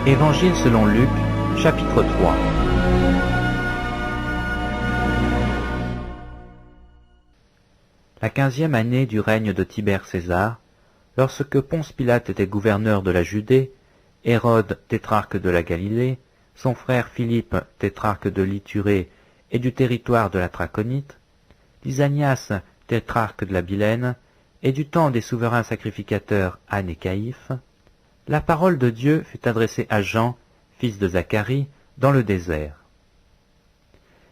Évangile selon Luc, chapitre 3. La 15e année du règne de Tibère César, lorsque Ponce Pilate était gouverneur de la Judée, Hérode, tétrarque de la Galilée, son frère Philippe, tétrarque de l'Iturée et du territoire de la Traconite, Lysanias, tétrarque de la Bilène, et du temps des souverains sacrificateurs Anne et Caïphe, la parole de Dieu fut adressée à Jean, fils de Zacharie, dans le désert.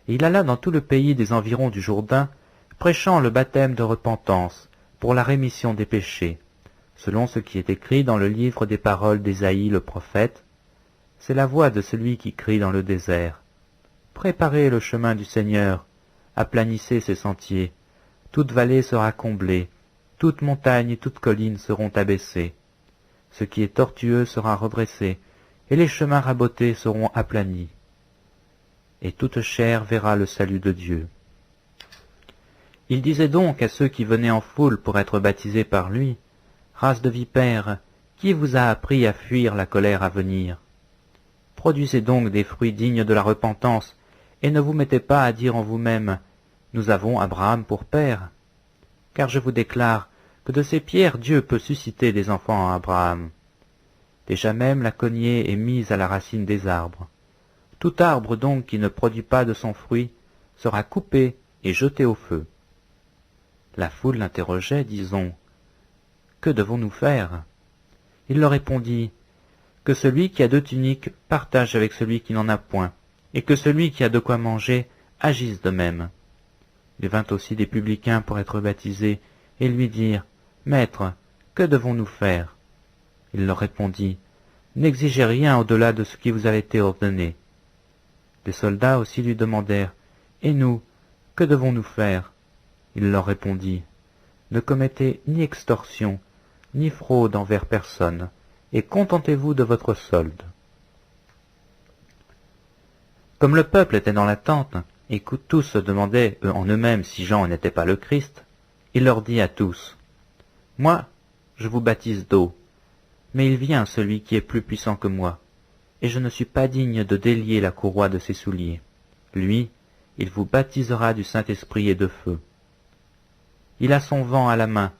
Et il alla dans tout le pays des environs du Jourdain, prêchant le baptême de repentance pour la rémission des péchés, selon ce qui est écrit dans le livre des paroles d'Ésaïe le prophète. C'est la voix de celui qui crie dans le désert. Préparez le chemin du Seigneur, aplanissez ses sentiers, toute vallée sera comblée, toute montagne et toute colline seront abaissées. Ce qui est tortueux sera redressé, et les chemins rabotés seront aplanis. Et toute chair verra le salut de Dieu. Il disait donc à ceux qui venaient en foule pour être baptisés par lui, « Race de vipères, qui vous a appris à fuir la colère à venir? Produisez donc des fruits dignes de la repentance, et ne vous mettez pas à dire en vous-même, « Nous avons Abraham pour père. » Car je vous déclare que de ces pierres Dieu peut susciter des enfants à Abraham. Déjà même la cognée est mise à la racine des arbres. Tout arbre donc qui ne produit pas de son fruit sera coupé et jeté au feu. La foule l'interrogeait, disons, « Que devons-nous faire ?» Il leur répondit, « Que celui qui a 2 tuniques partage avec celui qui n'en a point, et que celui qui a de quoi manger agisse de même. » Il vint aussi des publicains pour être baptisés, et lui dirent, « Maître, que devons-nous faire ?» Il leur répondit, « N'exigez rien au-delà de ce qui vous a été ordonné. » Les soldats aussi lui demandèrent, « Et nous, que devons-nous faire ?» Il leur répondit, « Ne commettez ni extorsion, ni fraude envers personne, et contentez-vous de votre solde. » Comme le peuple était dans l'attente, et que tous se demandaient en eux-mêmes si Jean n'était pas le Christ, il leur dit à tous, « Moi, je vous baptise d'eau, mais il vient celui qui est plus puissant que moi, et je ne suis pas digne de délier la courroie de ses souliers. Lui, il vous baptisera du Saint-Esprit et de feu. Il a son vent à la main,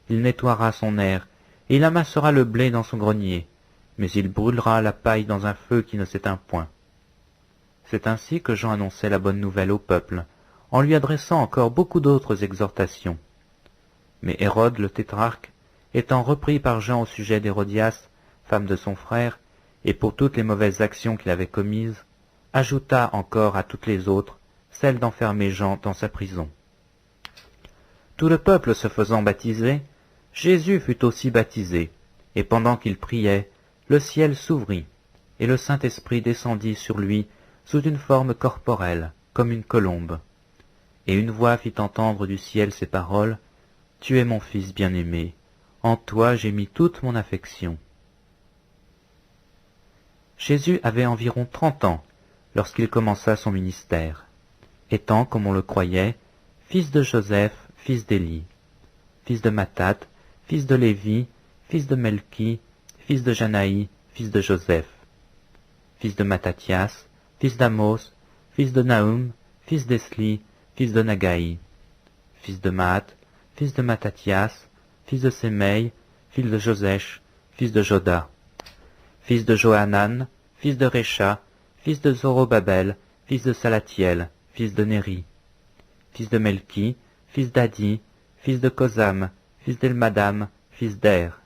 il nettoiera son aire, et il amassera le blé dans son grenier, mais il brûlera la paille dans un feu qui ne s'éteint point. » C'est ainsi que Jean annonçait la bonne nouvelle au peuple, en lui adressant encore beaucoup d'autres exhortations. Mais Hérode le tétrarque, étant repris par Jean au sujet d'Hérodias, femme de son frère, et pour toutes les mauvaises actions qu'il avait commises, ajouta encore à toutes les autres celle d'enfermer Jean dans sa prison. Tout le peuple se faisant baptiser, Jésus fut aussi baptisé, et pendant qu'il priait, le ciel s'ouvrit, et le Saint-Esprit descendit sur lui sous une forme corporelle, comme une colombe. Et une voix fit entendre du ciel ces paroles, « Tu es mon Fils bien-aimé, en toi j'ai mis toute mon affection. » Jésus avait environ 30 ans lorsqu'il commença son ministère, étant, comme on le croyait, fils de Joseph, fils d'Élie, fils de Mathat, fils de Lévi, fils de Melchi, fils de Janaï, fils de Joseph, fils de Mattathias, fils d'Amos, fils de Nahum, fils d'Esli, fils de Nagaï, fils de Maat, fils de Mattathias, fils de Sémeï, fils de Josèche, fils de Joda, fils de Johanan, fils de Récha, fils de Zorobabel, fils de Salatiel, fils de Néri, fils de Melchi, fils d'Adi, fils de Kosam, fils d'Elmadam, fils d'Er,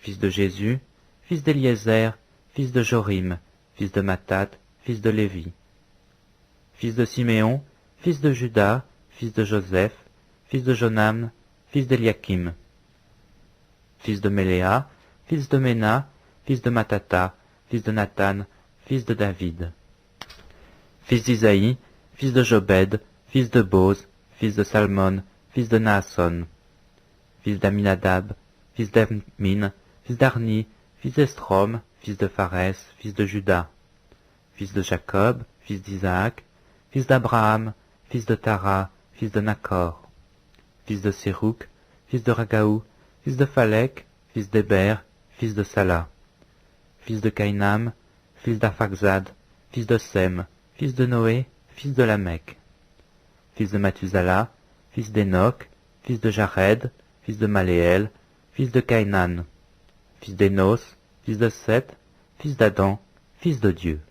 fils de Jésus, fils d'Éliézer, fils de Jorim, fils de Mathat, fils de Lévi, fils de Siméon, fils de Juda, fils de Joseph, fils de Jonam, fils d'Eliakim, fils de Méléa, fils de Ména, fils de Matata, fils de Nathan, fils de David, fils d'Isaïe, fils de Jobed, fils de Boz, fils de Salmon, fils de Naasson, fils d'Aminadab, fils d'Amin, fils d'Arni, fils d'Estrom, fils de Pharès, fils de Juda, fils de Jacob, fils d'Isaac, fils d'Abraham, fils de Tara, fils de Nacor, fils de Sérouk, fils de Ragaou, fils de Phalek, fils d'Héber, fils de Sala, fils de Caïnam, fils d'Arphaxad, fils de Sem, fils de Noé, fils de Lamech, fils de Mathusala, fils d'Enoch, fils de Jared, fils de Maléel, fils de Caïnan, fils d'Énos, fils de Seth, fils d'Adam, fils de Dieu.